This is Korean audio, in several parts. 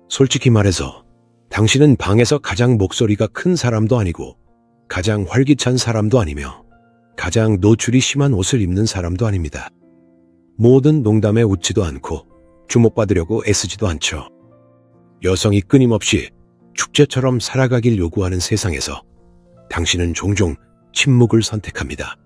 솔직히 말해서 당신은 방에서 가장 목소리가 큰 사람도 아니고 가장 활기찬 사람도 아니며 가장 노출이 심한 옷을 입는 사람도 아닙니다. 모든 농담에 웃지도 않고 주목받으려고 애쓰지도 않죠. 여성이 끊임없이 축제처럼 살아가길 요구하는 세상에서 당신은 종종 침묵을 선택합니다.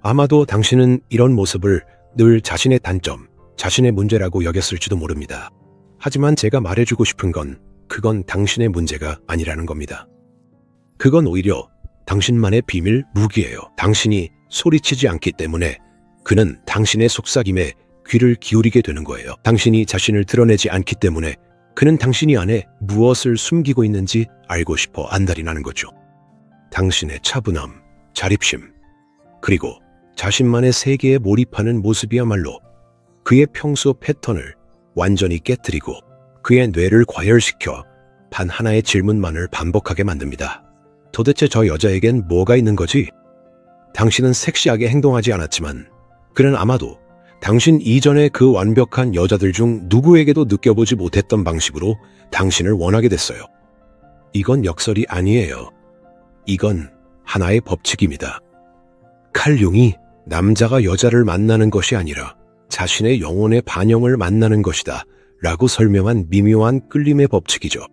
아마도 당신은 이런 모습을 늘 자신의 단점, 자신의 문제라고 여겼을지도 모릅니다. 하지만 제가 말해주고 싶은 건 그건 당신의 문제가 아니라는 겁니다. 그건 오히려 당신만의 비밀 무기예요. 당신이 소리치지 않기 때문에 그는 당신의 속삭임에 귀를 기울이게 되는 거예요. 당신이 자신을 드러내지 않기 때문에 그는 당신이 안에 무엇을 숨기고 있는지 알고 싶어 안달이 나는 거죠. 당신의 차분함, 자립심, 그리고 자신만의 세계에 몰입하는 모습이야말로 그의 평소 패턴을 완전히 깨뜨리고 그의 뇌를 과열시켜 단 하나의 질문만을 반복하게 만듭니다. 도대체 저 여자에겐 뭐가 있는 거지? 당신은 섹시하게 행동하지 않았지만 그는 아마도 당신 이전의 그 완벽한 여자들 중 누구에게도 느껴보지 못했던 방식으로 당신을 원하게 됐어요. 이건 역설이 아니에요. 이건 하나의 법칙입니다. 칼 융이 남자가 여자를 만나는 것이 아니라 자신의 영혼의 반영을 만나는 것이다 라고 설명한 미묘한 끌림의 법칙이죠.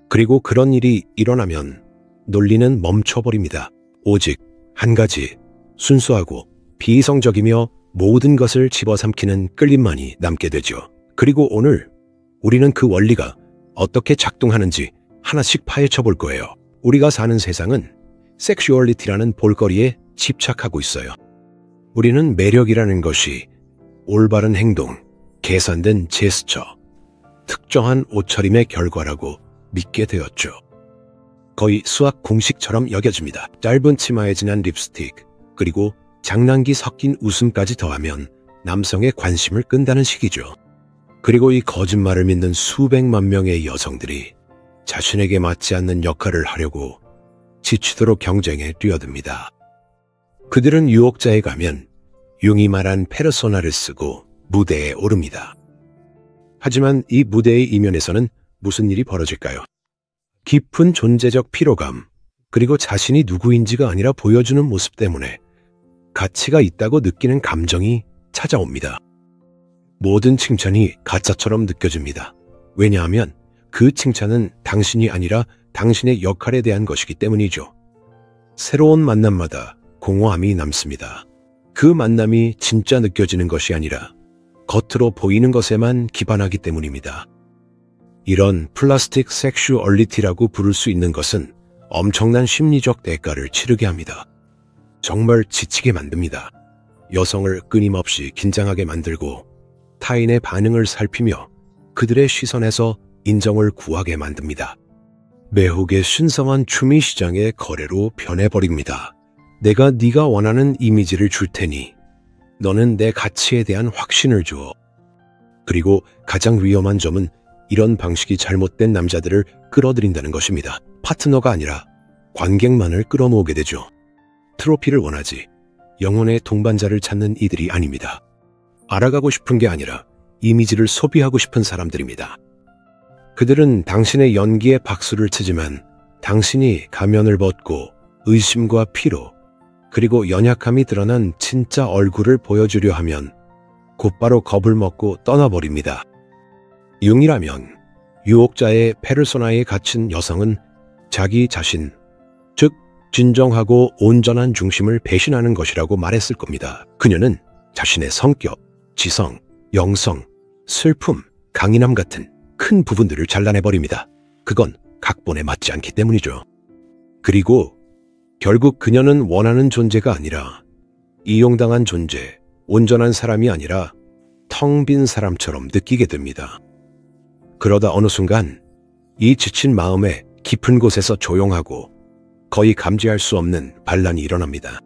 그리고 그런 일이 일어나면 논리는 멈춰버립니다. 오직 한 가지, 순수하고 비이성적이며 모든 것을 집어삼키는 끌림만이 남게 되죠. 그리고 오늘 우리는 그 원리가 어떻게 작동하는지 하나씩 파헤쳐 볼 거예요. 우리가 사는 세상은 섹슈얼리티라는 볼거리에 집착하고 있어요. 우리는 매력이라는 것이 올바른 행동, 계산된 제스처, 특정한 옷차림의 결과라고 믿게 되었죠. 거의 수학 공식처럼 여겨집니다. 짧은 치마에 진한 립스틱, 그리고 장난기 섞인 웃음까지 더하면 남성의 관심을 끈다는 식이죠. 그리고 이 거짓말을 믿는 수백만 명의 여성들이 자신에게 맞지 않는 역할을 하려고 지치도록 경쟁에 뛰어듭니다. 그들은 유혹자에 가면 융이 말한 페르소나를 쓰고 무대에 오릅니다. 하지만 이 무대의 이면에서는 무슨 일이 벌어질까요? 깊은 존재적 피로감, 그리고 자신이 누구인지가 아니라 보여주는 모습 때문에 가치가 있다고 느끼는 감정이 찾아옵니다. 모든 칭찬이 가짜처럼 느껴집니다. 왜냐하면 그 칭찬은 당신이 아니라 당신의 역할에 대한 것이기 때문이죠. 새로운 만남마다 공허함이 남습니다. 그 만남이 진짜 느껴지는 것이 아니라 겉으로 보이는 것에만 기반하기 때문입니다. 이런 플라스틱 섹슈얼리티라고 부를 수 있는 것은 엄청난 심리적 대가를 치르게 합니다. 정말 지치게 만듭니다. 여성을 끊임없이 긴장하게 만들고 타인의 반응을 살피며 그들의 시선에서 인정을 구하게 만듭니다. 매혹의 신성한 추미 시장의 거래로 변해버립니다. 내가 네가 원하는 이미지를 줄 테니 너는 내 가치에 대한 확신을 줘. 그리고 가장 위험한 점은 이런 방식이 잘못된 남자들을 끌어들인다는 것입니다. 파트너가 아니라 관객만을 끌어모으게 되죠. 트로피를 원하지 영혼의 동반자를 찾는 이들이 아닙니다. 알아가고 싶은 게 아니라 이미지를 소비하고 싶은 사람들입니다. 그들은 당신의 연기에 박수를 치지만 당신이 가면을 벗고 의심과 피로, 그리고 연약함이 드러난 진짜 얼굴을 보여주려 하면 곧바로 겁을 먹고 떠나버립니다. 융이라면 유혹자의 페르소나에 갇힌 여성은 자기 자신, 즉 진정하고 온전한 중심을 배신하는 것이라고 말했을 겁니다. 그녀는 자신의 성격, 지성, 영성, 슬픔, 강인함 같은 큰 부분들을 잘라내버립니다. 그건 각본에 맞지 않기 때문이죠. 그리고 결국 그녀는 원하는 존재가 아니라 이용당한 존재, 온전한 사람이 아니라 텅 빈 사람처럼 느끼게 됩니다. 그러다 어느 순간 이 지친 마음에 깊은 곳에서 조용하고 거의 감지할 수 없는 반란이 일어납니다.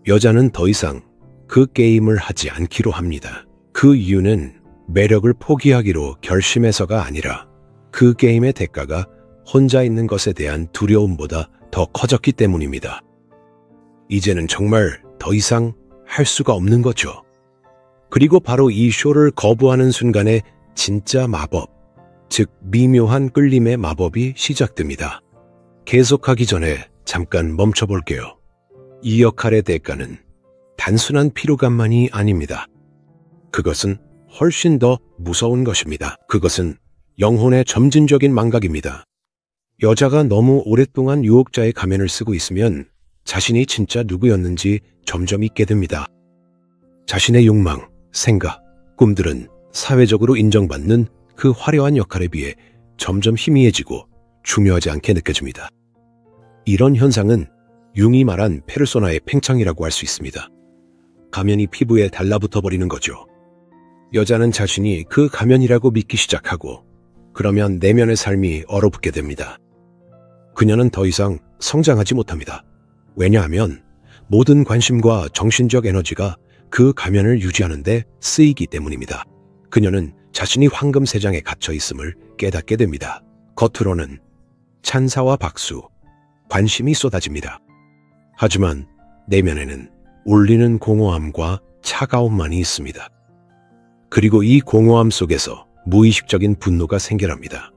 여자는 더 이상 그 게임을 하지 않기로 합니다. 그 이유는 매력을 포기하기로 결심해서가 아니라 그 게임의 대가가 혼자 있는 것에 대한 두려움보다 더 커졌기 때문입니다. 이제는 정말 더 이상 할 수가 없는 거죠. 그리고 바로 이 쇼를 거부하는 순간에 진짜 마법, 즉 미묘한 끌림의 마법이 시작됩니다. 계속하기 전에 잠깐 멈춰볼게요. 이 역할의 대가는 단순한 피로감만이 아닙니다. 그것은 훨씬 더 무서운 것입니다. 그것은 영혼의 점진적인 망각입니다. 여자가 너무 오랫동안 유혹자의 가면을 쓰고 있으면 자신이 진짜 누구였는지 점점 잊게 됩니다. 자신의 욕망, 생각, 꿈들은 사회적으로 인정받는 그 화려한 역할에 비해 점점 희미해지고 중요하지 않게 느껴집니다. 이런 현상은 융이 말한 페르소나의 팽창이라고 할 수 있습니다. 가면이 피부에 달라붙어 버리는 거죠. 여자는 자신이 그 가면이라고 믿기 시작하고 그러면 내면의 삶이 얼어붙게 됩니다. 그녀는 더 이상 성장하지 못합니다. 왜냐하면 모든 관심과 정신적 에너지가 그 가면을 유지하는 데 쓰이기 때문입니다. 그녀는 자신이 황금 세장에 갇혀 있음을 깨닫게 됩니다. 겉으로는 찬사와 박수, 관심이 쏟아집니다. 하지만 내면에는 울리는 공허함과 차가움만이 있습니다. 그리고 이 공허함 속에서 무의식적인 분노가 생겨납니다.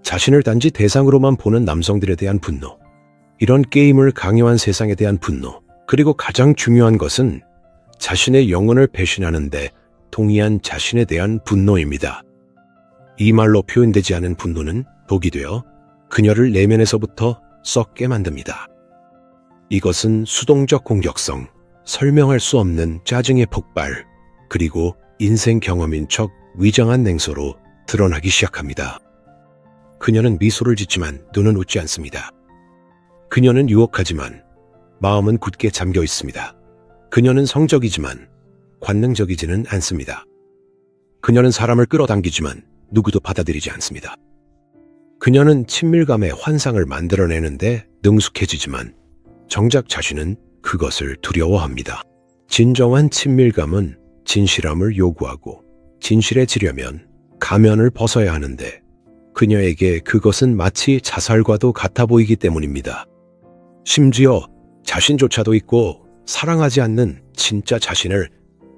자신을 단지 대상으로만 보는 남성들에 대한 분노, 이런 게임을 강요한 세상에 대한 분노, 그리고 가장 중요한 것은 자신의 영혼을 배신하는데 동의한 자신에 대한 분노입니다. 이 말로 표현되지 않은 분노는 독이 되어 그녀를 내면에서부터 썩게 만듭니다. 이것은 수동적 공격성, 설명할 수 없는 짜증의 폭발, 그리고 인생 경험인 척 위장한 냉소로 드러나기 시작합니다. 그녀는 미소를 짓지만 눈은 웃지 않습니다. 그녀는 유혹하지만 마음은 굳게 잠겨 있습니다. 그녀는 성적이지만 관능적이지는 않습니다. 그녀는 사람을 끌어당기지만 누구도 받아들이지 않습니다. 그녀는 친밀감의 환상을 만들어내는데 능숙해지지만 정작 자신은 그것을 두려워합니다. 진정한 친밀감은 진실함을 요구하고 진실해지려면 가면을 벗어야 하는데 그녀에게 그것은 마치 자살과도 같아 보이기 때문입니다. 심지어 자신조차도 잊고 사랑하지 않는 진짜 자신을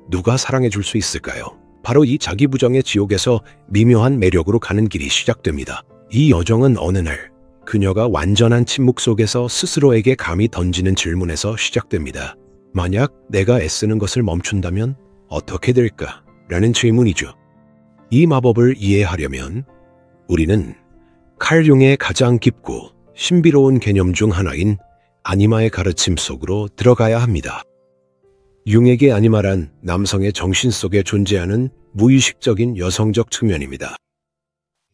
누가 사랑해 줄 수 있을까요? 바로 이 자기부정의 지옥에서 미묘한 매력으로 가는 길이 시작됩니다. 이 여정은 어느 날 그녀가 완전한 침묵 속에서 스스로에게 감히 던지는 질문에서 시작됩니다. 만약 내가 애쓰는 것을 멈춘다면 어떻게 될까? 라는 질문이죠. 이 마법을 이해하려면 우리는 칼 융의 가장 깊고 신비로운 개념 중 하나인 아니마의 가르침 속으로 들어가야 합니다. 융에게 아니마란 남성의 정신 속에 존재하는 무의식적인 여성적 측면입니다.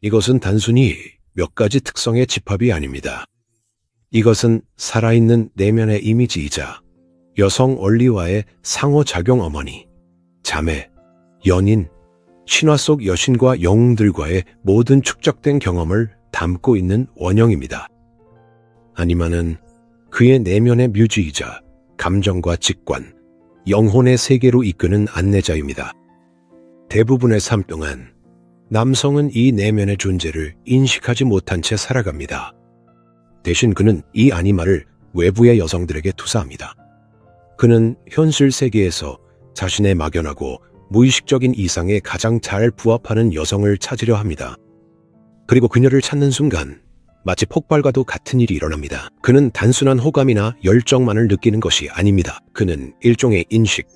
이것은 단순히 몇 가지 특성의 집합이 아닙니다. 이것은 살아있는 내면의 이미지이자 여성 원리와의 상호작용 어머니, 자매, 연인, 신화 속 여신과 영웅들과의 모든 축적된 경험을 담고 있는 원형입니다. 아니마는 그의 내면의 뮤즈이자 감정과 직관, 영혼의 세계로 이끄는 안내자입니다. 대부분의 삶 동안 남성은 이 내면의 존재를 인식하지 못한 채 살아갑니다. 대신 그는 이 아니마를 외부의 여성들에게 투사합니다. 그는 현실 세계에서 자신의 막연하고 무의식적인 이상에 가장 잘 부합하는 여성을 찾으려 합니다. 그리고 그녀를 찾는 순간 마치 폭발과도 같은 일이 일어납니다. 그는 단순한 호감이나 열정만을 느끼는 것이 아닙니다. 그는 일종의 인식,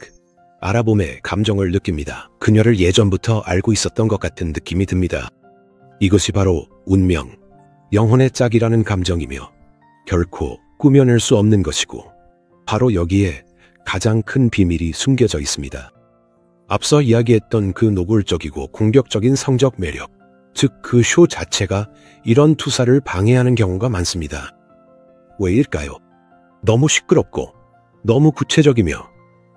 알아봄의 감정을 느낍니다. 그녀를 예전부터 알고 있었던 것 같은 느낌이 듭니다. 이것이 바로 운명, 영혼의 짝이라는 감정이며 결코 꾸며낼 수 없는 것이고 바로 여기에 가장 큰 비밀이 숨겨져 있습니다. 앞서 이야기했던 그 노골적이고 공격적인 성적 매력, 즉 그 쇼 자체가 이런 투사를 방해하는 경우가 많습니다. 왜일까요? 너무 시끄럽고 너무 구체적이며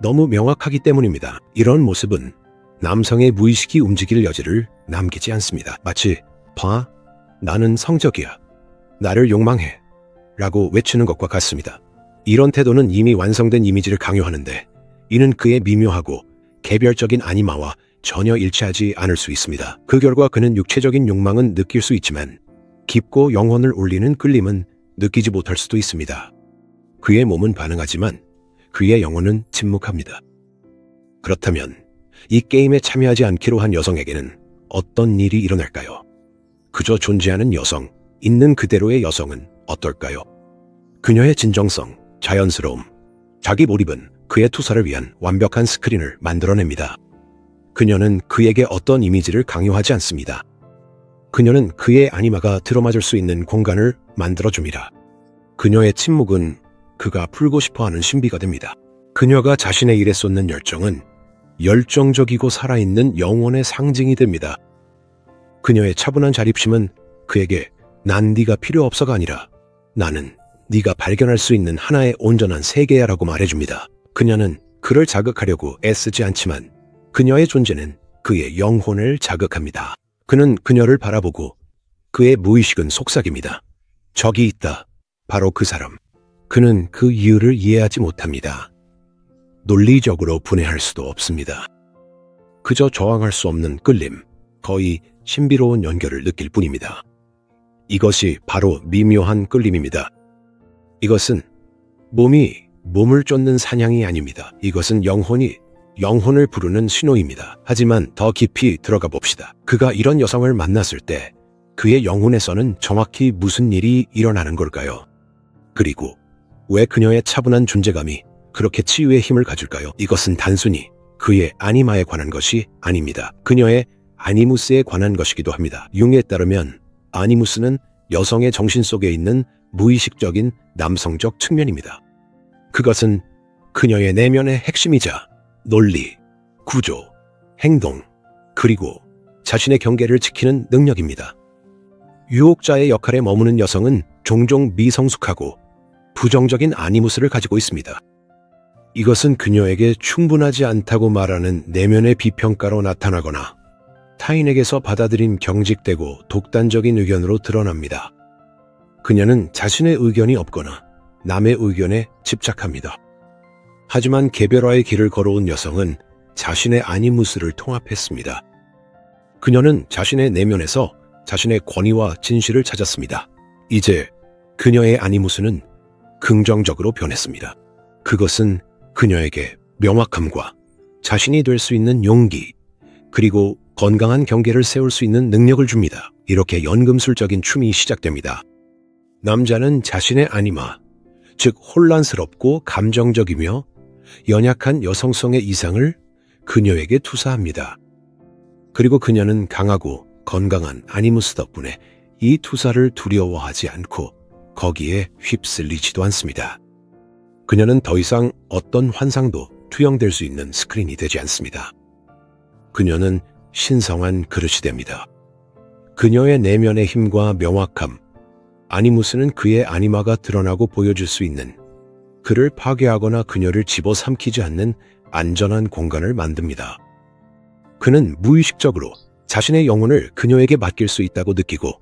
너무 명확하기 때문입니다. 이런 모습은 남성의 무의식이 움직일 여지를 남기지 않습니다. 마치 봐, 나는 성적이야, 나를 욕망해 라고 외치는 것과 같습니다. 이런 태도는 이미 완성된 이미지를 강요하는데 이는 그의 미묘하고 개별적인 아니마와 전혀 일치하지 않을 수 있습니다. 그 결과 그는 육체적인 욕망은 느낄 수 있지만 깊고 영혼을 울리는 끌림은 느끼지 못할 수도 있습니다. 그의 몸은 반응하지만 그의 영혼은 침묵합니다. 그렇다면 이 게임에 참여하지 않기로 한 여성에게는 어떤 일이 일어날까요? 그저 존재하는 여성, 있는 그대로의 여성은 어떨까요? 그녀의 진정성, 자연스러움, 자기 몰입은 그의 투사를 위한 완벽한 스크린을 만들어냅니다. 그녀는 그에게 어떤 이미지를 강요하지 않습니다. 그녀는 그의 아니마가 들어맞을 수 있는 공간을 만들어줍니다. 그녀의 침묵은 그가 풀고 싶어하는 신비가 됩니다. 그녀가 자신의 일에 쏟는 열정은 열정적이고 살아있는 영혼의 상징이 됩니다. 그녀의 차분한 자립심은 그에게 난 네가 필요 없어가 아니라 나는 네가 발견할 수 있는 하나의 온전한 세계야라고 말해줍니다. 그녀는 그를 자극하려고 애쓰지 않지만 그녀의 존재는 그의 영혼을 자극합니다. 그는 그녀를 바라보고 그의 무의식은 속삭입니다. 저기 있다. 바로 그 사람. 그는 그 이유를 이해하지 못합니다. 논리적으로 분해할 수도 없습니다. 그저 저항할 수 없는 끌림, 거의 신비로운 연결을 느낄 뿐입니다. 이것이 바로 미묘한 끌림입니다. 이것은 몸이 몸을 쫓는 사냥이 아닙니다. 이것은 영혼이 영혼을 부르는 신호입니다. 하지만 더 깊이 들어가 봅시다. 그가 이런 여성을 만났을 때 그의 영혼에서는 정확히 무슨 일이 일어나는 걸까요? 그리고 왜 그녀의 차분한 존재감이 그렇게 치유의 힘을 가질까요? 이것은 단순히 그의 아니마에 관한 것이 아닙니다. 그녀의 아니무스에 관한 것이기도 합니다. 융에 따르면 아니무스는 여성의 정신 속에 있는 무의식적인 남성적 측면입니다. 그것은 그녀의 내면의 핵심이자 논리, 구조, 행동, 그리고 자신의 경계를 지키는 능력입니다. 유혹자의 역할에 머무는 여성은 종종 미성숙하고 부정적인 아니무스를 가지고 있습니다. 이것은 그녀에게 충분하지 않다고 말하는 내면의 비평가로 나타나거나 타인에게서 받아들인 경직되고 독단적인 의견으로 드러납니다. 그녀는 자신의 의견이 없거나 남의 의견에 집착합니다. 하지만 개별화의 길을 걸어온 여성은 자신의 아니무스를 통합했습니다. 그녀는 자신의 내면에서 자신의 권위와 진실을 찾았습니다. 이제 그녀의 아니무스는 긍정적으로 변했습니다. 그것은 그녀에게 명확함과 자신이 될 수 있는 용기, 그리고 건강한 경계를 세울 수 있는 능력을 줍니다. 이렇게 연금술적인 춤이 시작됩니다. 남자는 자신의 아니마, 즉 혼란스럽고 감정적이며 연약한 여성성의 이상을 그녀에게 투사합니다. 그리고 그녀는 강하고 건강한 아니무스 덕분에 이 투사를 두려워하지 않고 거기에 휩쓸리지도 않습니다. 그녀는 더 이상 어떤 환상도 투영될 수 있는 스크린이 되지 않습니다. 그녀는 신성한 그릇이 됩니다. 그녀의 내면의 힘과 명확함, 아니무스는 그의 아니마가 드러나고 보여줄 수 있는, 그를 파괴하거나 그녀를 집어삼키지 않는 안전한 공간을 만듭니다. 그는 무의식적으로 자신의 영혼을 그녀에게 맡길 수 있다고 느끼고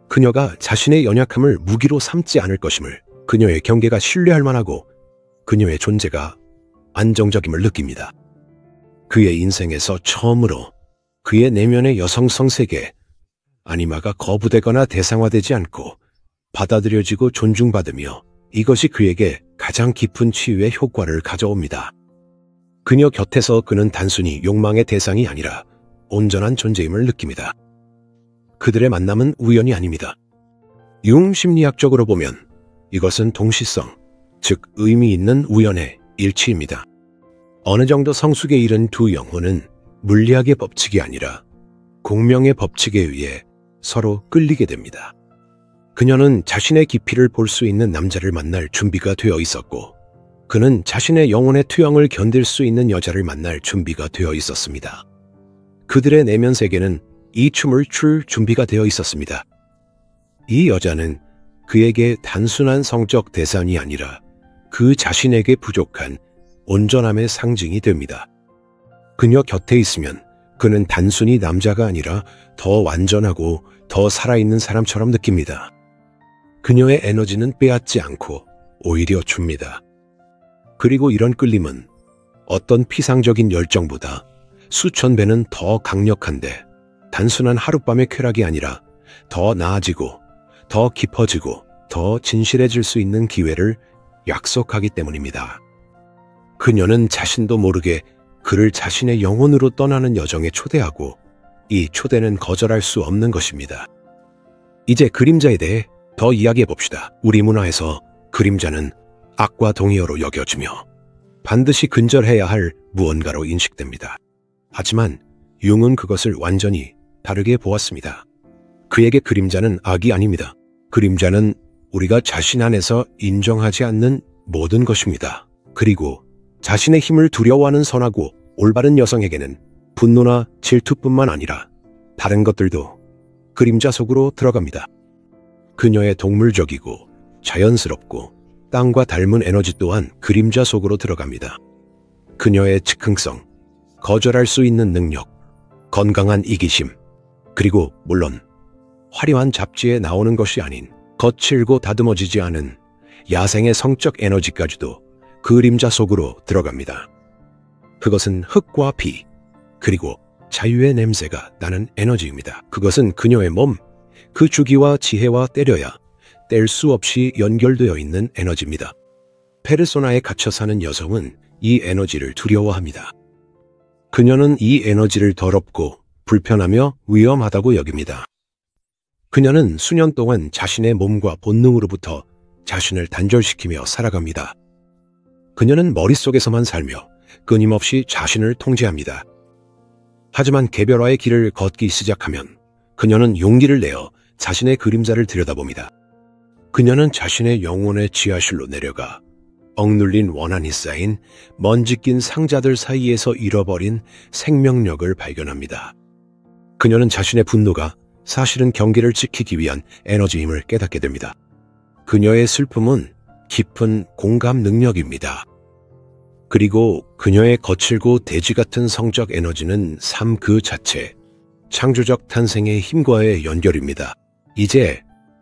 그녀가 자신의 연약함을 무기로 삼지 않을 것임을, 그녀의 경계가 신뢰할 만하고 그녀의 존재가 안정적임을 느낍니다. 그의 인생에서 처음으로 그의 내면의 여성성 세계, 아니마가 거부되거나 대상화되지 않고 받아들여지고 존중받으며 이것이 그에게 가장 깊은 치유의 효과를 가져옵니다. 그녀 곁에서 그는 단순히 욕망의 대상이 아니라 온전한 존재임을 느낍니다. 그들의 만남은 우연이 아닙니다. 융 심리학적으로 보면 이것은 동시성, 즉 의미 있는 우연의 일치입니다. 어느 정도 성숙에 이른 두 영혼은 물리학의 법칙이 아니라 공명의 법칙에 의해 서로 끌리게 됩니다. 그녀는 자신의 깊이를 볼 수 있는 남자를 만날 준비가 되어 있었고 그는 자신의 영혼의 투영을 견딜 수 있는 여자를 만날 준비가 되어 있었습니다. 그들의 내면 세계는 이 춤을 출 준비가 되어 있었습니다. 이 여자는 그에게 단순한 성적 대상이 아니라 그 자신에게 부족한 온전함의 상징이 됩니다. 그녀 곁에 있으면 그는 단순히 남자가 아니라 더 완전하고 더 살아있는 사람처럼 느낍니다. 그녀의 에너지는 빼앗지 않고 오히려 줍니다. 그리고 이런 끌림은 어떤 피상적인 열정보다 수천 배는 더 강력한데 단순한 하룻밤의 쾌락이 아니라 더 나아지고 더 깊어지고 더 진실해질 수 있는 기회를 약속하기 때문입니다. 그녀는 자신도 모르게 그를 자신의 영혼으로 떠나는 여정에 초대하고 이 초대는 거절할 수 없는 것입니다. 이제 그림자에 대해 더 이야기해 봅시다. 우리 문화에서 그림자는 악과 동의어로 여겨지며 반드시 근절해야 할 무언가로 인식됩니다. 하지만 융은 그것을 완전히 다르게 보았습니다. 그에게 그림자는 악이 아닙니다. 그림자는 우리가 자신 안에서 인정하지 않는 모든 것입니다. 그리고 자신의 힘을 두려워하는 선하고 올바른 여성에게는 분노나 질투뿐만 아니라 다른 것들도 그림자 속으로 들어갑니다. 그녀의 동물적이고 자연스럽고 땅과 닮은 에너지 또한 그림자 속으로 들어갑니다. 그녀의 즉흥성, 거절할 수 있는 능력, 건강한 이기심, 그리고 물론 화려한 잡지에 나오는 것이 아닌 거칠고 다듬어지지 않은 야생의 성적 에너지까지도 그림자 속으로 들어갑니다. 그것은 흙과 피, 그리고 자유의 냄새가 나는 에너지입니다. 그것은 그녀의 몸, 그 주기와 지혜와 때려야 뗄 수 없이 연결되어 있는 에너지입니다. 페르소나에 갇혀 사는 여성은 이 에너지를 두려워합니다. 그녀는 이 에너지를 더럽고 불편하며 위험하다고 여깁니다. 그녀는 수년 동안 자신의 몸과 본능으로부터 자신을 단절시키며 살아갑니다. 그녀는 머릿속에서만 살며 끊임없이 자신을 통제합니다. 하지만 개별화의 길을 걷기 시작하면 그녀는 용기를 내어 자신의 그림자를 들여다봅니다. 그녀는 자신의 영혼의 지하실로 내려가 억눌린 원한이 쌓인 먼지 낀 상자들 사이에서 잃어버린 생명력을 발견합니다. 그녀는 자신의 분노가 사실은 경계를 지키기 위한 에너지임을 깨닫게 됩니다. 그녀의 슬픔은 깊은 공감 능력입니다. 그리고 그녀의 거칠고 돼지 같은 성적 에너지는 삶 그 자체, 창조적 탄생의 힘과의 연결입니다. 이제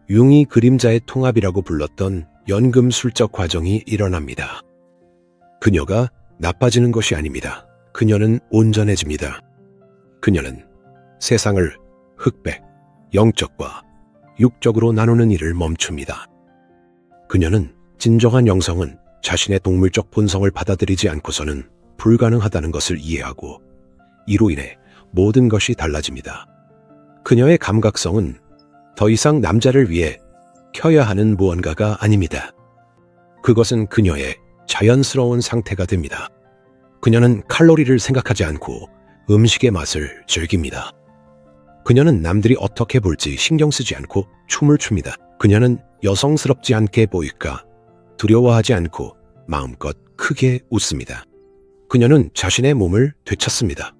융이 그림자의 통합이라고 불렀던 연금술적 과정이 일어납니다. 그녀가 나빠지는 것이 아닙니다. 그녀는 온전해집니다. 그녀는 세상을 흑백, 영적과 육적으로 나누는 일을 멈춥니다. 그녀는 진정한 영성은 자신의 동물적 본성을 받아들이지 않고서는 불가능하다는 것을 이해하고 이로 인해 모든 것이 달라집니다. 그녀의 감각성은 더 이상 남자를 위해 켜야 하는 무언가가 아닙니다. 그것은 그녀의 자연스러운 상태가 됩니다. 그녀는 칼로리를 생각하지 않고 음식의 맛을 즐깁니다. 그녀는 남들이 어떻게 볼지 신경 쓰지 않고 춤을 춥니다. 그녀는 여성스럽지 않게 보일까 두려워하지 않고 마음껏 크게 웃습니다. 그녀는 자신의 몸을 되찾습니다.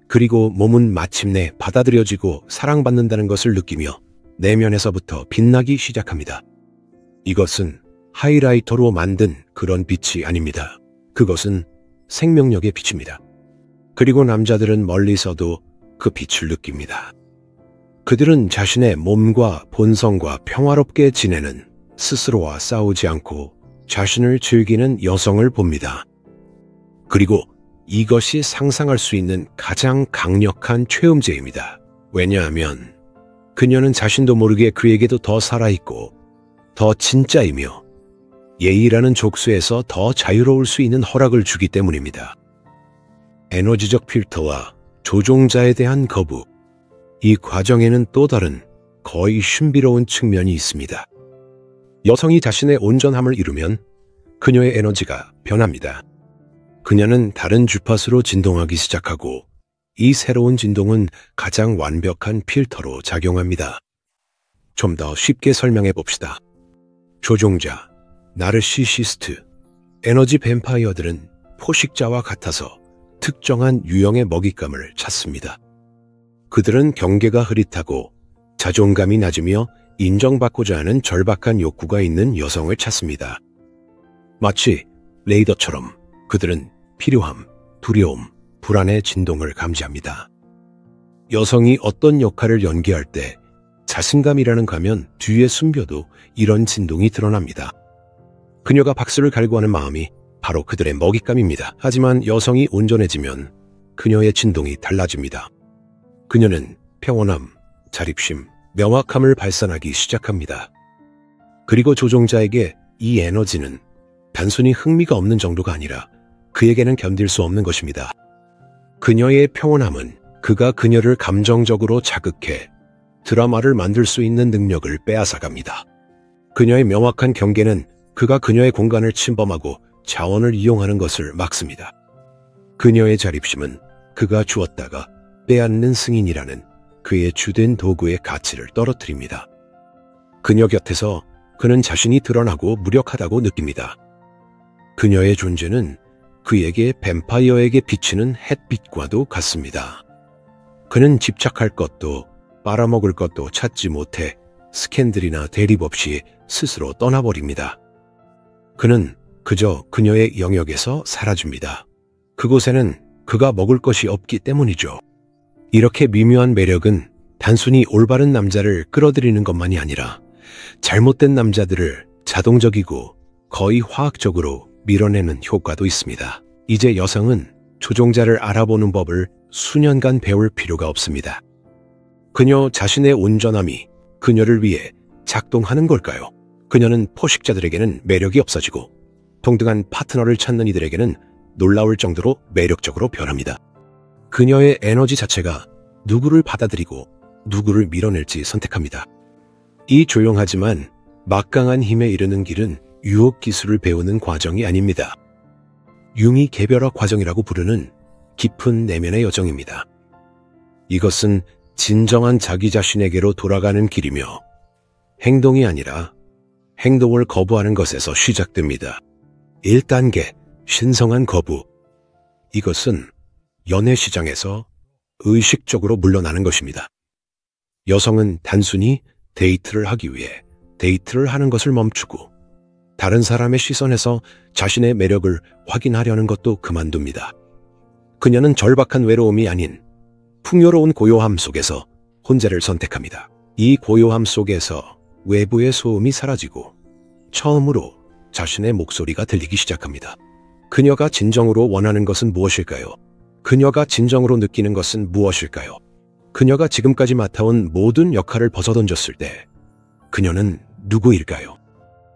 그리고 몸은 마침내 받아들여지고 사랑받는다는 것을 느끼며 내면에서부터 빛나기 시작합니다. 이것은 하이라이터로 만든 그런 빛이 아닙니다. 그것은 생명력의 빛입니다. 그리고 남자들은 멀리서도 그 빛을 느낍니다. 그들은 자신의 몸과 본성과 평화롭게 지내는 스스로와 싸우지 않고 자신을 즐기는 여성을 봅니다. 그리고 이것이 상상할 수 있는 가장 강력한 최음제입니다. 왜냐하면 그녀는 자신도 모르게 그에게도 더 살아있고 더 진짜이며 예의라는 족쇄에서 더 자유로울 수 있는 허락을 주기 때문입니다. 에너지적 필터와 조종자에 대한 거부, 이 과정에는 또 다른 거의 신비로운 측면이 있습니다. 여성이 자신의 온전함을 이루면 그녀의 에너지가 변합니다. 그녀는 다른 주파수로 진동하기 시작하고 이 새로운 진동은 가장 완벽한 필터로 작용합니다. 좀 더 쉽게 설명해 봅시다. 조종자, 나르시시스트, 에너지 뱀파이어들은 포식자와 같아서 특정한 유형의 먹잇감을 찾습니다. 그들은 경계가 흐릿하고 자존감이 낮으며 인정받고자 하는 절박한 욕구가 있는 여성을 찾습니다. 마치 레이더처럼 그들은 필요함, 두려움, 불안의 진동을 감지합니다. 여성이 어떤 역할을 연기할 때 자신감이라는 가면 뒤에 숨겨도 이런 진동이 드러납니다. 그녀가 박수를 갈구하는 마음이 바로 그들의 먹잇감입니다. 하지만 여성이 온전해지면 그녀의 진동이 달라집니다. 그녀는 평온함, 자립심, 명확함을 발산하기 시작합니다. 그리고 조종자에게 이 에너지는 단순히 흥미가 없는 정도가 아니라 그에게는 견딜 수 없는 것입니다. 그녀의 평온함은 그가 그녀를 감정적으로 자극해 드라마를 만들 수 있는 능력을 빼앗아갑니다. 그녀의 명확한 경계는 그가 그녀의 공간을 침범하고 자원을 이용하는 것을 막습니다. 그녀의 자립심은 그가 주었다가 빼앗는 승인이라는 그의 주된 도구의 가치를 떨어뜨립니다. 그녀 곁에서 그는 자신이 드러나고 무력하다고 느낍니다. 그녀의 존재는 그에게 뱀파이어에게 비치는 햇빛과도 같습니다. 그는 집착할 것도 빨아먹을 것도 찾지 못해 스캔들이나 대립 없이 스스로 떠나버립니다. 그는 그저 그녀의 영역에서 사라집니다. 그곳에는 그가 먹을 것이 없기 때문이죠. 이렇게 미묘한 매력은 단순히 올바른 남자를 끌어들이는 것만이 아니라 잘못된 남자들을 자동적이고 거의 화학적으로 밀어내는 효과도 있습니다. 이제 여성은 조종자를 알아보는 법을 수년간 배울 필요가 없습니다. 그녀 자신의 온전함이 그녀를 위해 작동하는 걸까요? 그녀는 포식자들에게는 매력이 없어지고 동등한 파트너를 찾는 이들에게는 놀라울 정도로 매력적으로 변합니다. 그녀의 에너지 자체가 누구를 받아들이고 누구를 밀어낼지 선택합니다. 이 조용하지만 막강한 힘에 이르는 길은 유혹 기술을 배우는 과정이 아닙니다. 융이 개별화 과정이라고 부르는 깊은 내면의 여정입니다. 이것은 진정한 자기 자신에게로 돌아가는 길이며 행동이 아니라 행동을 거부하는 것에서 시작됩니다. 1단계, 신성한 거부. 이것은 연애 시장에서 의식적으로 물러나는 것입니다. 여성은 단순히 데이트를 하기 위해 데이트를 하는 것을 멈추고 다른 사람의 시선에서 자신의 매력을 확인하려는 것도 그만둡니다. 그녀는 절박한 외로움이 아닌 풍요로운 고요함 속에서 혼자를 선택합니다. 이 고요함 속에서 외부의 소음이 사라지고 처음으로 자신의 목소리가 들리기 시작합니다. 그녀가 진정으로 원하는 것은 무엇일까요? 그녀가 진정으로 느끼는 것은 무엇일까요? 그녀가 지금까지 맡아온 모든 역할을 벗어던졌을 때 그녀는 누구일까요?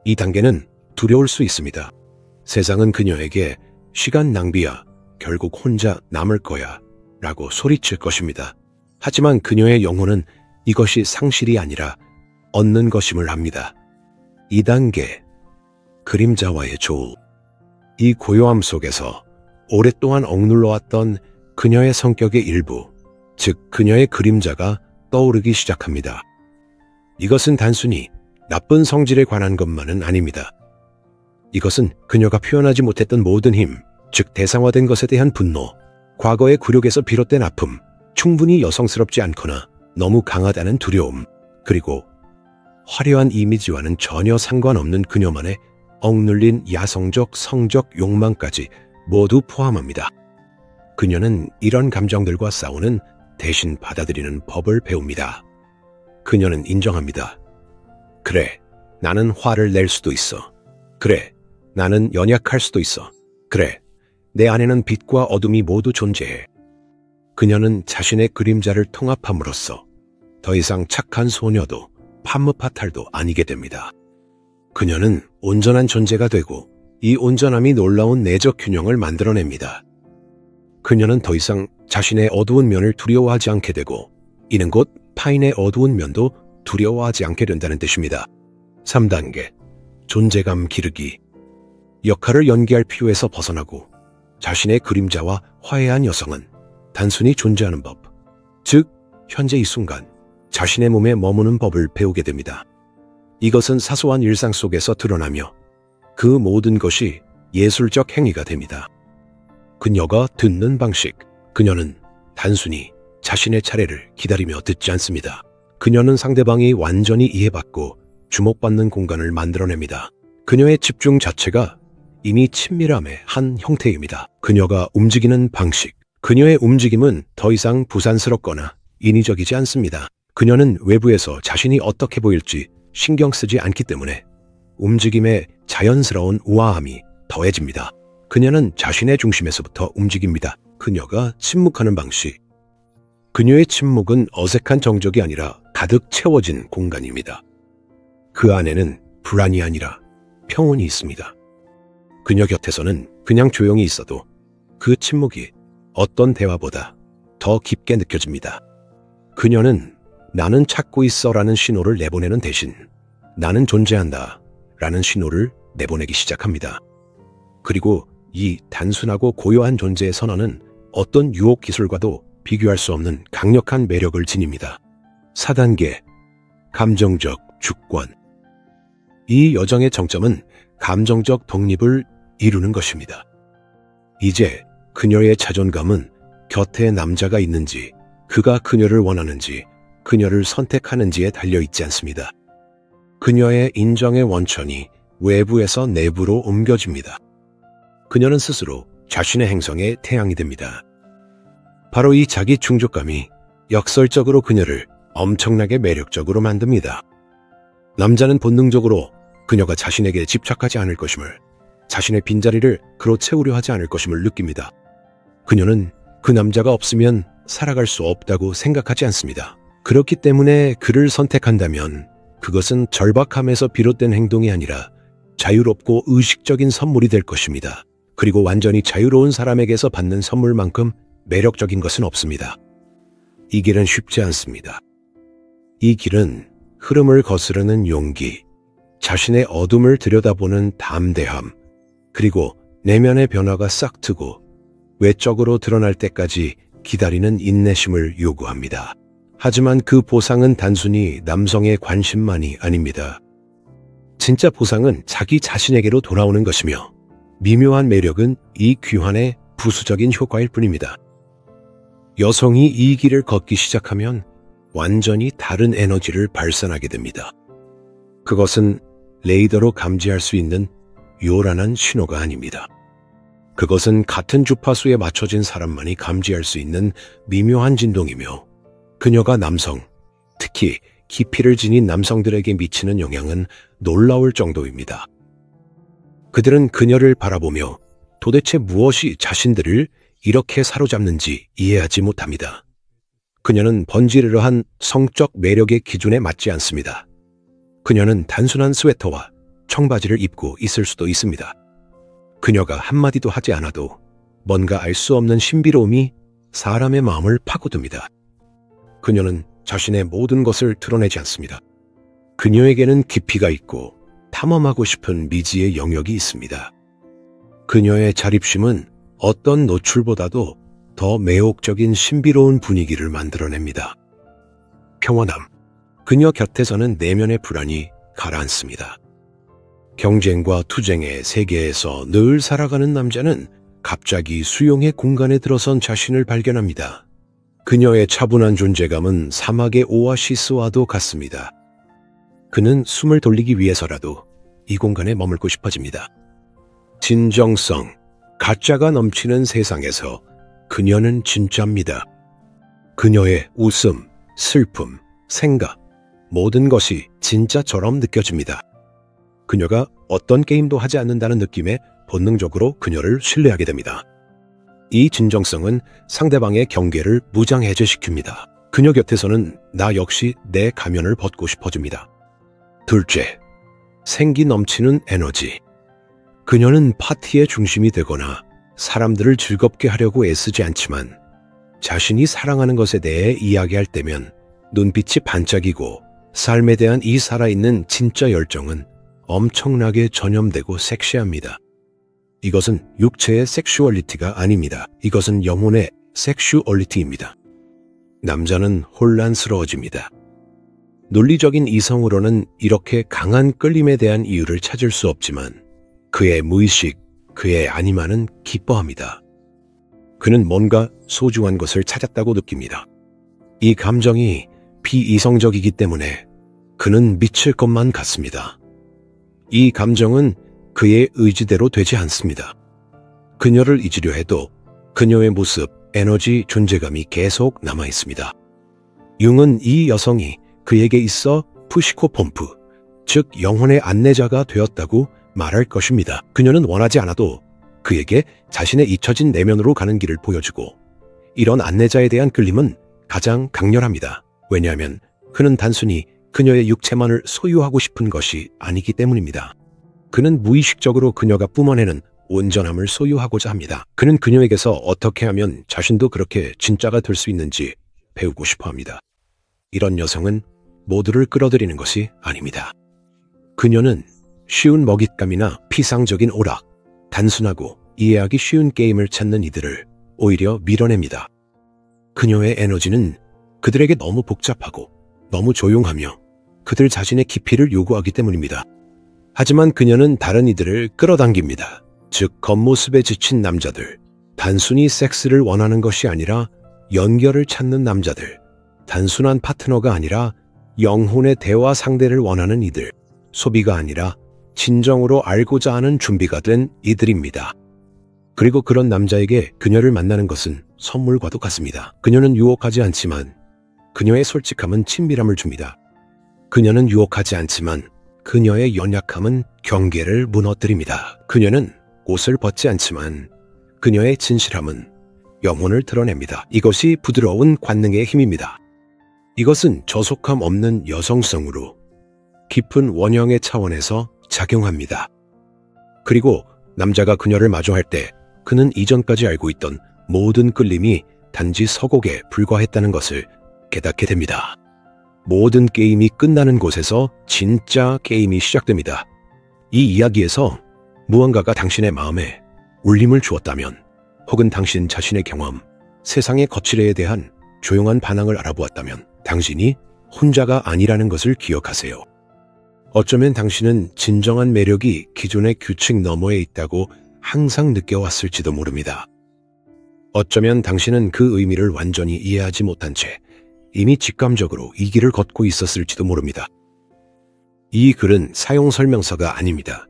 이 단계는 두려울 수 있습니다. 세상은 그녀에게 시간 낭비야, 결국 혼자 남을 거야 라고 소리칠 것입니다. 하지만 그녀의 영혼은 이것이 상실이 아니라 얻는 것임을 압니다. 2단계, 그림자와의 조우. 이 고요함 속에서 오랫동안 억눌러왔던 그녀의 성격의 일부, 즉 그녀의 그림자가 떠오르기 시작합니다. 이것은 단순히 나쁜 성질에 관한 것만은 아닙니다. 이것은 그녀가 표현하지 못했던 모든 힘, 즉 대상화된 것에 대한 분노, 과거의 굴욕에서 비롯된 아픔, 충분히 여성스럽지 않거나 너무 강하다는 두려움, 그리고 화려한 이미지와는 전혀 상관없는 그녀만의 억눌린 야성적, 성적 욕망까지 모두 포함합니다. 그녀는 이런 감정들과 싸우는 대신 받아들이는 법을 배웁니다. 그녀는 인정합니다. 그래, 나는 화를 낼 수도 있어. 그래, 나는 연약할 수도 있어. 그래, 내 안에는 빛과 어둠이 모두 존재해. 그녀는 자신의 그림자를 통합함으로써 더 이상 착한 소녀도 판무파탈도 아니게 됩니다. 그녀는 온전한 존재가 되고 이 온전함이 놀라운 내적 균형을 만들어냅니다. 그녀는 더 이상 자신의 어두운 면을 두려워하지 않게 되고 이는 곧 타인의 어두운 면도 두려워하지 않게 된다는 뜻입니다. 3단계, 존재감 기르기. 역할을 연기할 필요에서 벗어나고 자신의 그림자와 화해한 여성은 단순히 존재하는 법, 즉 현재 이 순간 자신의 몸에 머무는 법을 배우게 됩니다. 이것은 사소한 일상 속에서 드러나며 그 모든 것이 예술적 행위가 됩니다. 그녀가 듣는 방식, 그녀는 단순히 자신의 차례를 기다리며 듣지 않습니다. 그녀는 상대방이 완전히 이해받고 주목받는 공간을 만들어냅니다. 그녀의 집중 자체가 이미 친밀함의 한 형태입니다. 그녀가 움직이는 방식, 그녀의 움직임은 더 이상 부산스럽거나 인위적이지 않습니다. 그녀는 외부에서 자신이 어떻게 보일지 신경 쓰지 않기 때문에 움직임에 자연스러운 우아함이 더해집니다. 그녀는 자신의 중심에서부터 움직입니다. 그녀가 침묵하는 방식, 그녀의 침묵은 어색한 정적이 아니라 가득 채워진 공간입니다. 그 안에는 불안이 아니라 평온이 있습니다. 그녀 곁에서는 그냥 조용히 있어도 그 침묵이 어떤 대화보다 더 깊게 느껴집니다. 그녀는 나는 찾고 있어 라는 신호를 내보내는 대신 나는 존재한다 라는 신호를 내보내기 시작합니다. 그리고 이 단순하고 고요한 존재의 선언은 어떤 유혹 기술과도 비교할 수 없는 강력한 매력을 지닙니다. 4단계, 감정적 주권. 이 여정의 정점은 감정적 독립을 이루는 것입니다. 이제 그녀의 자존감은 곁에 남자가 있는지, 그가 그녀를 원하는지, 그녀를 선택하는지에 달려있지 않습니다. 그녀의 인정의 원천이 외부에서 내부로 옮겨집니다. 그녀는 스스로 자신의 행성의 태양이 됩니다. 바로 이 자기 충족감이 역설적으로 그녀를 엄청나게 매력적으로 만듭니다. 남자는 본능적으로 그녀가 자신에게 집착하지 않을 것임을, 자신의 빈자리를 그로 채우려 하지 않을 것임을 느낍니다. 그녀는 그 남자가 없으면 살아갈 수 없다고 생각하지 않습니다. 그렇기 때문에 그를 선택한다면 그것은 절박함에서 비롯된 행동이 아니라 자유롭고 의식적인 선물이 될 것입니다. 그리고 완전히 자유로운 사람에게서 받는 선물만큼 매력적인 것은 없습니다. 이 길은 쉽지 않습니다. 이 길은 흐름을 거스르는 용기, 자신의 어둠을 들여다보는 담대함, 그리고 내면의 변화가 싹트고 외적으로 드러날 때까지 기다리는 인내심을 요구합니다. 하지만 그 보상은 단순히 남성의 관심만이 아닙니다. 진짜 보상은 자기 자신에게로 돌아오는 것이며 미묘한 매력은 이 귀환의 부수적인 효과일 뿐입니다. 여성이 이 길을 걷기 시작하면 완전히 다른 에너지를 발산하게 됩니다. 그것은 레이더로 감지할 수 있는 요란한 신호가 아닙니다. 그것은 같은 주파수에 맞춰진 사람만이 감지할 수 있는 미묘한 진동이며 그녀가 남성, 특히 깊이를 지닌 남성들에게 미치는 영향은 놀라울 정도입니다. 그들은 그녀를 바라보며 도대체 무엇이 자신들을 이렇게 사로잡는지 이해하지 못합니다. 그녀는 번지르르한 성적 매력의 기준에 맞지 않습니다. 그녀는 단순한 스웨터와 청바지를 입고 있을 수도 있습니다. 그녀가 한마디도 하지 않아도 뭔가 알 수 없는 신비로움이 사람의 마음을 파고듭니다. 그녀는 자신의 모든 것을 드러내지 않습니다. 그녀에게는 깊이가 있고 탐험하고 싶은 미지의 영역이 있습니다. 그녀의 자립심은 어떤 노출보다도 더 매혹적인 신비로운 분위기를 만들어냅니다. 평온함. 그녀 곁에서는 내면의 불안이 가라앉습니다. 경쟁과 투쟁의 세계에서 늘 살아가는 남자는 갑자기 수용의 공간에 들어선 자신을 발견합니다. 그녀의 차분한 존재감은 사막의 오아시스와도 같습니다. 그는 숨을 돌리기 위해서라도 이 공간에 머물고 싶어집니다. 진정성. 가짜가 넘치는 세상에서 그녀는 진짜입니다. 그녀의 웃음, 슬픔, 생각, 모든 것이 진짜처럼 느껴집니다. 그녀가 어떤 게임도 하지 않는다는 느낌에 본능적으로 그녀를 신뢰하게 됩니다. 이 진정성은 상대방의 경계를 무장해제시킵니다. 그녀 곁에서는 나 역시 내 가면을 벗고 싶어집니다. 둘째, 생기 넘치는 에너지. 그녀는 파티의 중심이 되거나 사람들을 즐겁게 하려고 애쓰지 않지만 자신이 사랑하는 것에 대해 이야기할 때면 눈빛이 반짝이고 삶에 대한 이 살아있는 진짜 열정은 엄청나게 전염되고 섹시합니다. 이것은 육체의 섹슈얼리티가 아닙니다. 이것은 영혼의 섹슈얼리티입니다. 남자는 혼란스러워집니다. 논리적인 이성으로는 이렇게 강한 끌림에 대한 이유를 찾을 수 없지만 그의 무의식, 그의 아니마는 기뻐합니다. 그는 뭔가 소중한 것을 찾았다고 느낍니다. 이 감정이 비이성적이기 때문에 그는 미칠 것만 같습니다. 이 감정은 그의 의지대로 되지 않습니다. 그녀를 잊으려 해도 그녀의 모습, 에너지, 존재감이 계속 남아 있습니다. 융은 이 여성이 그에게 있어 푸시코 폼프, 즉 영혼의 안내자가 되었다고 말할 것입니다. 그녀는 원하지 않아도 그에게 자신의 잊혀진 내면으로 가는 길을 보여주고 이런 안내자에 대한 끌림은 가장 강렬합니다. 왜냐하면 그는 단순히 그녀의 육체만을 소유하고 싶은 것이 아니기 때문입니다. 그는 무의식적으로 그녀가 뿜어내는 온전함을 소유하고자 합니다. 그는 그녀에게서 어떻게 하면 자신도 그렇게 진짜가 될 수 있는지 배우고 싶어 합니다. 이런 여성은 모두를 끌어들이는 것이 아닙니다. 그녀는 쉬운 먹잇감이나 피상적인 오락, 단순하고 이해하기 쉬운 게임을 찾는 이들을 오히려 밀어냅니다. 그녀의 에너지는 그들에게 너무 복잡하고 너무 조용하며 그들 자신의 깊이를 요구하기 때문입니다. 하지만 그녀는 다른 이들을 끌어당깁니다. 즉, 겉모습에 지친 남자들, 단순히 섹스를 원하는 것이 아니라 연결을 찾는 남자들, 단순한 파트너가 아니라 영혼의 대화 상대를 원하는 이들, 소비가 아니라 진정으로 알고자 하는 준비가 된 이들입니다. 그리고 그런 남자에게 그녀를 만나는 것은 선물과도 같습니다. 그녀는 유혹하지 않지만 그녀의 솔직함은 친밀함을 줍니다. 그녀는 유혹하지 않지만 그녀의 연약함은 경계를 무너뜨립니다. 그녀는 옷을 벗지 않지만 그녀의 진실함은 영혼을 드러냅니다. 이것이 부드러운 관능의 힘입니다. 이것은 저속함 없는 여성성으로 깊은 원형의 차원에서 작용합니다. 그리고 남자가 그녀를 마주할 때 그는 이전까지 알고 있던 모든 끌림이 단지 서곡에 불과했다는 것을 깨닫게 됩니다. 모든 게임이 끝나는 곳에서 진짜 게임이 시작됩니다. 이 이야기에서 무언가가 당신의 마음에 울림을 주었다면, 혹은 당신 자신의 경험, 세상의 거칠애에 대한 조용한 반항을 알아보았다면 당신이 혼자가 아니라는 것을 기억하세요. 어쩌면 당신은 진정한 매력이 기존의 규칙 너머에 있다고 항상 느껴왔을지도 모릅니다. 어쩌면 당신은 그 의미를 완전히 이해하지 못한 채 이미 직감적으로 이 길을 걷고 있었을지도 모릅니다. 이 글은 사용 설명서가 아닙니다.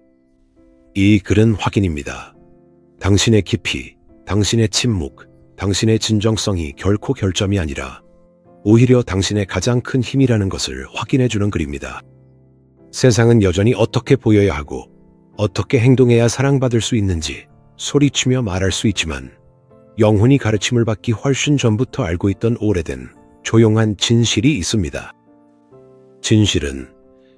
이 글은 확인입니다. 당신의 깊이, 당신의 침묵, 당신의 진정성이 결코 결점이 아니라 오히려 당신의 가장 큰 힘이라는 것을 확인해주는 글입니다. 세상은 여전히 어떻게 보여야 하고 어떻게 행동해야 사랑받을 수 있는지 소리치며 말할 수 있지만, 영혼이 가르침을 받기 훨씬 전부터 알고 있던 오래된 조용한 진실이 있습니다. 진실은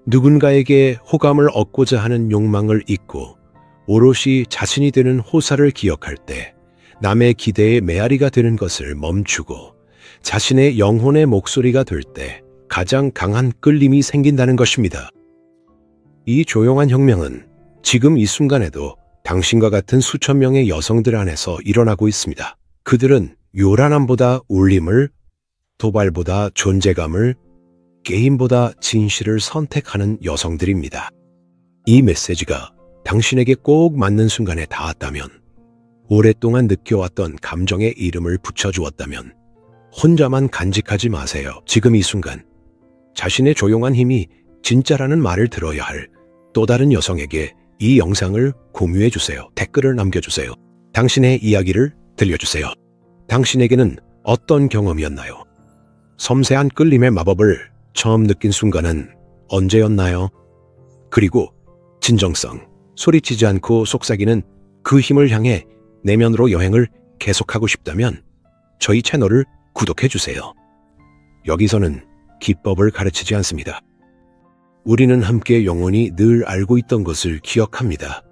누군가에게 호감을 얻고자 하는 욕망을 잊고 오롯이 자신이 되는 호사를 기억할 때 남의 기대에 메아리가 되는 것을 멈추고 자신의 영혼의 목소리가 될 때 가장 강한 끌림이 생긴다는 것입니다. 이 조용한 혁명은 지금 이 순간에도 당신과 같은 수천 명의 여성들 안에서 일어나고 있습니다. 그들은 요란함보다 울림을, 도발보다 존재감을, 게임보다 진실을 선택하는 여성들입니다. 이 메시지가 당신에게 꼭 맞는 순간에 닿았다면, 오랫동안 느껴왔던 감정의 이름을 붙여주었다면 혼자만 간직하지 마세요. 지금 이 순간 자신의 조용한 힘이 진짜라는 말을 들어야 할 또 다른 여성에게 이 영상을 공유해주세요. 댓글을 남겨주세요. 당신의 이야기를 들려주세요. 당신에게는 어떤 경험이었나요? 섬세한 끌림의 마법을 처음 느낀 순간은 언제였나요? 그리고 진정성, 소리치지 않고 속삭이는 그 힘을 향해 내면으로 여행을 계속하고 싶다면 저희 채널을 구독해주세요. 여기서는 기법을 가르치지 않습니다. 우리는 함께 영원히 늘 알고 있던 것을 기억합니다.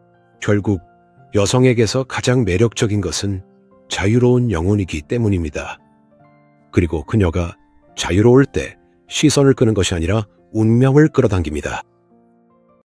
결국 여성에게서 가장 매력적인 것은 자유로운 영혼이기 때문입니다. 그리고 그녀가 자유로울 때 시선을 끄는 것이 아니라 운명을 끌어당깁니다.